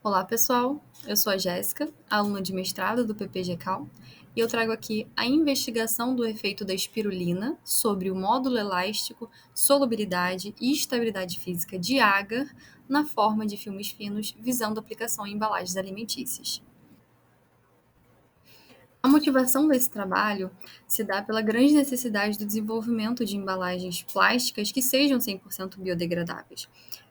Olá, pessoal. Eu sou a Jéssica, aluna de mestrado do PPG-Cal, e eu trago aqui a investigação do efeito da espirulina sobre o módulo elástico, solubilidade e estabilidade física de agar na forma de filmes finos, visando aplicação em embalagens alimentícias. A motivação desse trabalho se dá pela grande necessidade do desenvolvimento de embalagens plásticas que sejam 100% biodegradáveis,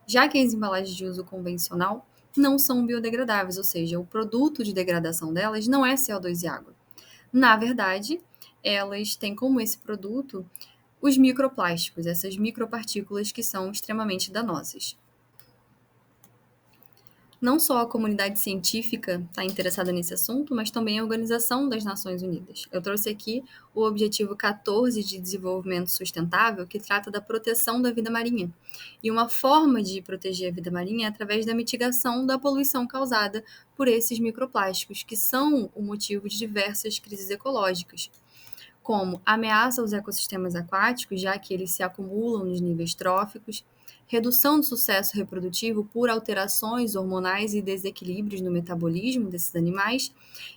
já que as embalagens de uso convencional não são biodegradáveis, ou seja, o produto de degradação delas não é CO2 e água. Na verdade, elas têm como esse produto os microplásticos, essas micropartículas que são extremamente danosas. Não só a comunidade científica está interessada nesse assunto, mas também a Organização das Nações Unidas. Eu trouxe aqui o Objetivo 14 de Desenvolvimento Sustentável, que trata da proteção da vida marinha. E uma forma de proteger a vida marinha é através da mitigação da poluição causada por esses microplásticos, que são o motivo de diversas crises ecológicas, como ameaça aos ecossistemas aquáticos, já que eles se acumulam nos níveis tróficos, redução do sucesso reprodutivo por alterações hormonais e desequilíbrios no metabolismo desses animais,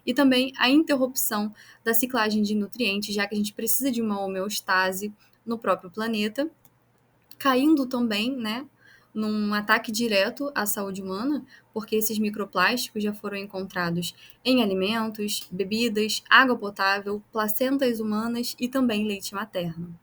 e também a interrupção da ciclagem de nutrientes, já que a gente precisa de uma homeostase no próprio planeta, caindo também, né, num ataque direto à saúde humana, porque esses microplásticos já foram encontrados em alimentos, bebidas, água potável, placentas humanas e também leite materno.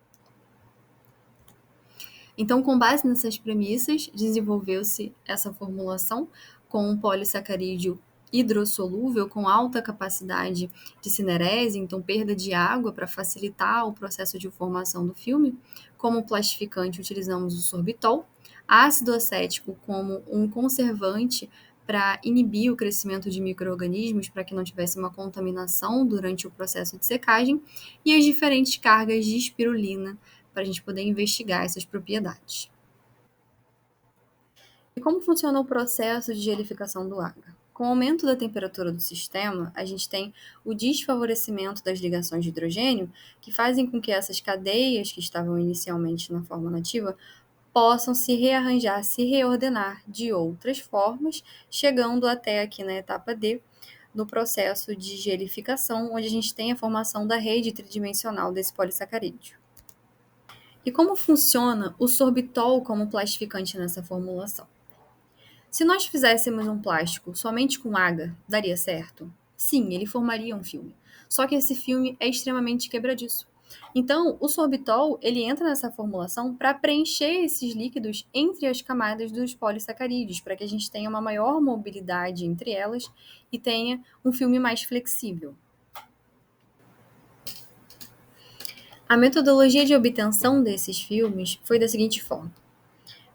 Então, com base nessas premissas, desenvolveu-se essa formulação com um polissacarídeo hidrossolúvel com alta capacidade de cinerese, então perda de água para facilitar o processo de formação do filme. Como plastificante, utilizamos o sorbitol, ácido acético como um conservante para inibir o crescimento de micro-organismos, para que não tivesse uma contaminação durante o processo de secagem, e as diferentes cargas de espirulina para a gente poder investigar essas propriedades. E como funciona o processo de gelificação do agar? Com o aumento da temperatura do sistema, a gente tem o desfavorecimento das ligações de hidrogênio, que fazem com que essas cadeias que estavam inicialmente na forma nativa possam se rearranjar, se reordenar de outras formas, chegando até aqui na etapa D, no processo de gelificação, onde a gente tem a formação da rede tridimensional desse polissacarídeo. E como funciona o sorbitol como plastificante nessa formulação? Se nós fizéssemos um plástico somente com agar, daria certo? Sim, ele formaria um filme. Só que esse filme é extremamente quebradiço. Então, o sorbitol, ele entra nessa formulação para preencher esses líquidos entre as camadas dos polissacarídeos, para que a gente tenha uma maior mobilidade entre elas e tenha um filme mais flexível. A metodologia de obtenção desses filmes foi da seguinte forma: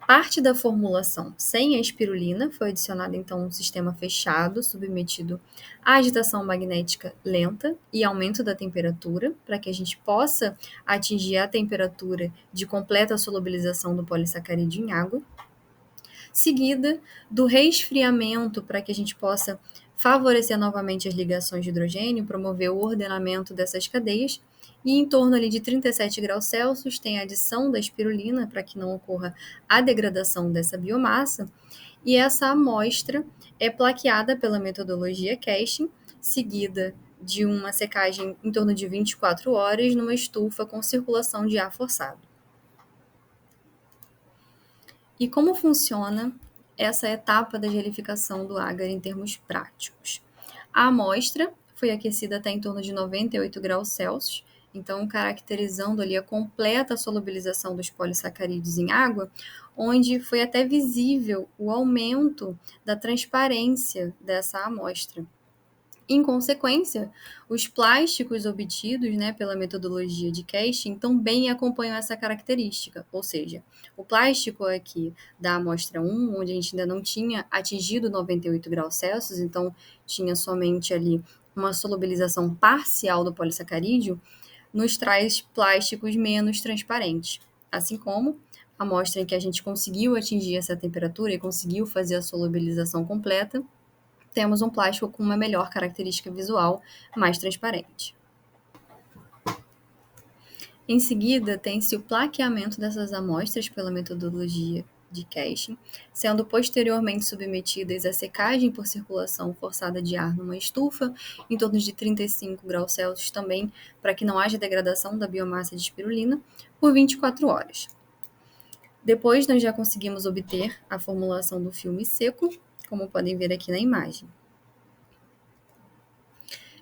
parte da formulação sem a espirulina foi adicionada então um sistema fechado, submetido à agitação magnética lenta e aumento da temperatura, para que a gente possa atingir a temperatura de completa solubilização do polissacarídeo em água, seguida do resfriamento para que a gente possa favorecer novamente as ligações de hidrogênio, promover o ordenamento dessas cadeias, e em torno ali de 37 graus Celsius tem a adição da espirulina para que não ocorra a degradação dessa biomassa, e essa amostra é plaqueada pela metodologia Casting, seguida de uma secagem em torno de 24 horas numa estufa com circulação de ar forçado. E como funciona essa etapa da gelificação do agar em termos práticos? A amostra foi aquecida até em torno de 98 graus Celsius, então caracterizando ali a completa solubilização dos polissacarídeos em água, onde foi até visível o aumento da transparência dessa amostra. Em consequência, os plásticos obtidos, né, pela metodologia de casting também acompanham essa característica, ou seja, o plástico aqui da amostra 1, onde a gente ainda não tinha atingido 98 graus Celsius, então tinha somente ali uma solubilização parcial do polissacarídeo, nos traz plásticos menos transparentes, assim como a amostra em que a gente conseguiu atingir essa temperatura e conseguiu fazer a solubilização completa, temos um plástico com uma melhor característica visual, mais transparente. Em seguida, tem-se o plaqueamento dessas amostras pela metodologia de casting, sendo posteriormente submetidas à secagem por circulação forçada de ar numa estufa, em torno de 35 graus Celsius também, para que não haja degradação da biomassa de espirulina, por 24 horas. Depois, nós já conseguimos obter a formulação do filme seco, como podem ver aqui na imagem.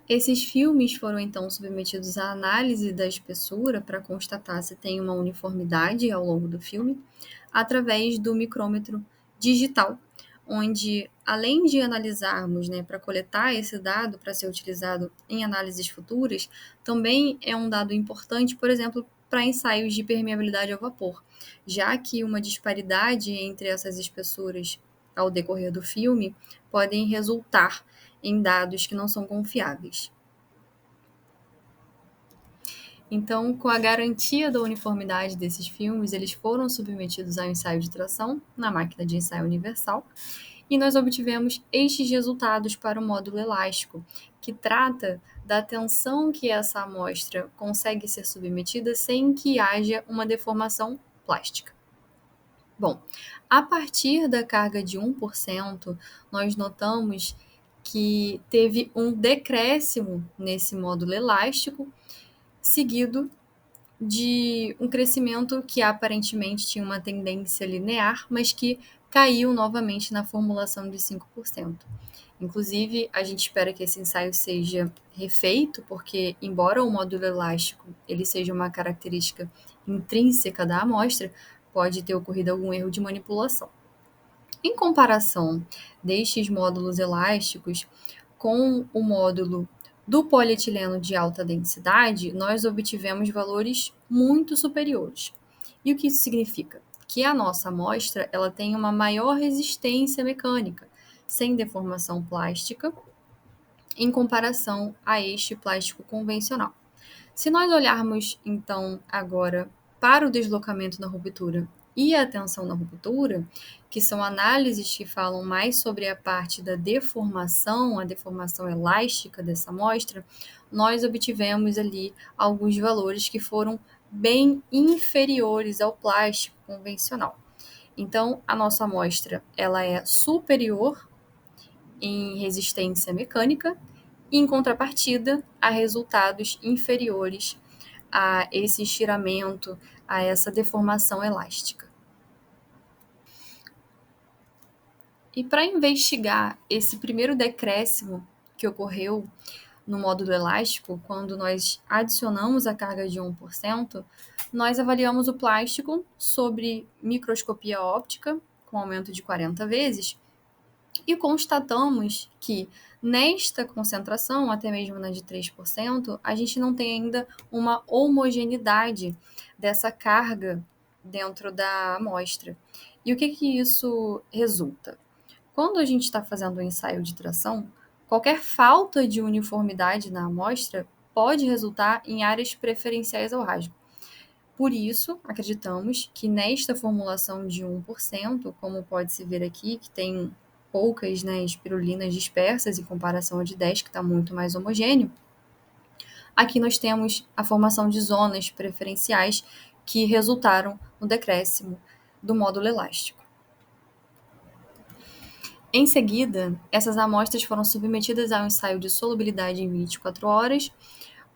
Esses filmes foram então submetidos à análise da espessura para constatar se tem uma uniformidade ao longo do filme, através do micrômetro digital, onde, além de analisarmos, para coletar esse dado para ser utilizado em análises futuras, também é um dado importante, por exemplo, para ensaios de permeabilidade ao vapor, já que uma disparidade entre essas espessuras ao decorrer do filme podem resultar em dados que não são confiáveis. Então, com a garantia da uniformidade desses filmes, eles foram submetidos ao ensaio de tração na máquina de ensaio universal e nós obtivemos estes resultados para o módulo elástico, que trata da tensão que essa amostra consegue ser submetida sem que haja uma deformação plástica. Bom, a partir da carga de 1%, nós notamos que teve um decréscimo nesse módulo elástico, seguido de um crescimento que aparentemente tinha uma tendência linear, mas que caiu novamente na formulação de 5%. Inclusive, a gente espera que esse ensaio seja refeito, porque, embora o módulo elástico ele seja uma característica intrínseca da amostra, pode ter ocorrido algum erro de manipulação. Em comparação destes módulos elásticos com o módulo do polietileno de alta densidade, nós obtivemos valores muito superiores. E o que isso significa? Que a nossa amostra ela tem uma maior resistência mecânica, sem deformação plástica, em comparação a este plástico convencional. Se nós olharmos, então, agora para o deslocamento na ruptura e a tensão na ruptura, que são análises que falam mais sobre a parte da deformação, a deformação elástica dessa amostra, nós obtivemos ali alguns valores que foram bem inferiores ao plástico convencional. Então, a nossa amostra ela é superior em resistência mecânica, e, em contrapartida, a resultados inferiores a esse estiramento, a essa deformação elástica. E para investigar esse primeiro decréscimo que ocorreu no módulo elástico, quando nós adicionamos a carga de 1%, nós avaliamos o plástico sobre microscopia óptica, com aumento de 40 vezes, e constatamos que nesta concentração, até mesmo na de 3%, a gente não tem ainda uma homogeneidade dessa carga dentro da amostra. E o que isso resulta? Quando a gente está fazendo um ensaio de tração, qualquer falta de uniformidade na amostra pode resultar em áreas preferenciais ao rasgo. Por isso, acreditamos que nesta formulação de 1%, como pode-se ver aqui, que tem poucas espirulinas dispersas em comparação a de 10, que está muito mais homogêneo, aqui nós temos a formação de zonas preferenciais que resultaram no decréscimo do módulo elástico. Em seguida, essas amostras foram submetidas ao ensaio de solubilidade em 24 horas,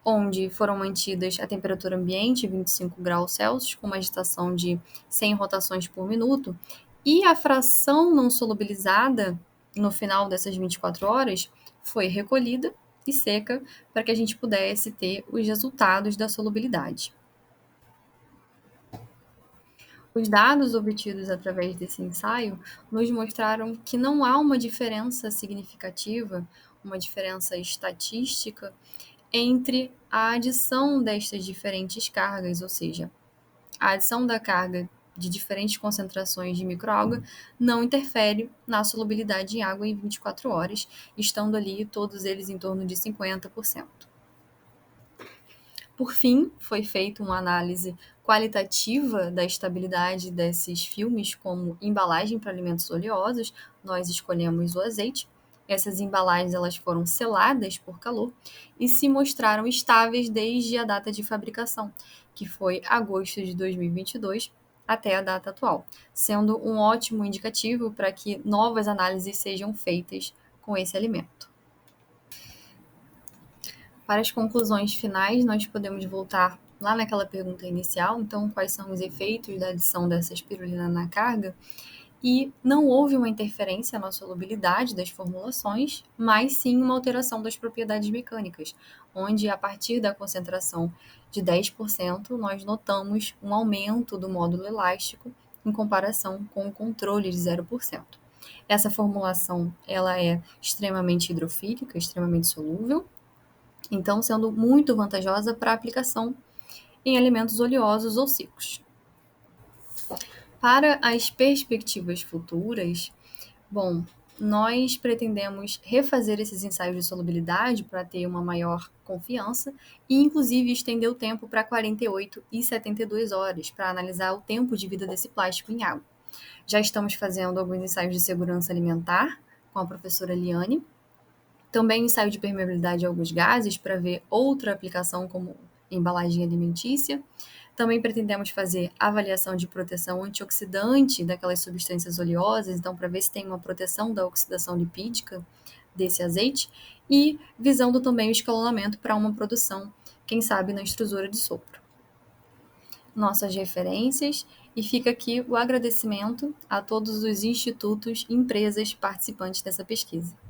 onde foram mantidas a temperatura ambiente, 25 graus Celsius, com uma agitação de 100 rotações por minuto, e a fração não solubilizada no final dessas 24 horas foi recolhida e seca para que a gente pudesse ter os resultados da solubilidade. Os dados obtidos através desse ensaio nos mostraram que não há uma diferença significativa, uma diferença estatística entre a adição destas diferentes cargas, ou seja, a adição da carga de diferentes concentrações de microalga não interfere na solubilidade em água em 24 horas, estando ali todos eles em torno de 50%. Por fim, foi feita uma análise qualitativa da estabilidade desses filmes como embalagem para alimentos oleosos. Nós escolhemos o azeite. Essas embalagens elas foram seladas por calor e se mostraram estáveis desde a data de fabricação, que foi agosto de 2022, até a data atual, sendo um ótimo indicativo para que novas análises sejam feitas com esse alimento. Para as conclusões finais, nós podemos voltar lá naquela pergunta inicial, então, quais são os efeitos da adição dessa espirulina na carga? E não houve uma interferência na solubilidade das formulações, mas sim uma alteração das propriedades mecânicas, onde a partir da concentração de 10%, nós notamos um aumento do módulo elástico em comparação com o controle de 0%. Essa formulação ela é extremamente hidrofílica, extremamente solúvel, então sendo muito vantajosa para aplicação em alimentos oleosos ou secos. Para as perspectivas futuras, bom, nós pretendemos refazer esses ensaios de solubilidade para ter uma maior confiança e, inclusive, estender o tempo para 48 e 72 horas para analisar o tempo de vida desse plástico em água. Já estamos fazendo alguns ensaios de segurança alimentar com a professora Liane, também ensaio de permeabilidade a alguns gases para ver outra aplicação como embalagem alimentícia. Também pretendemos fazer avaliação de proteção antioxidante daquelas substâncias oleosas, então para ver se tem uma proteção da oxidação lipídica desse azeite e visando também o escalonamento para uma produção, quem sabe na extrusora de sopro. Nossas referências e fica aqui o agradecimento a todos os institutos e empresas participantes dessa pesquisa.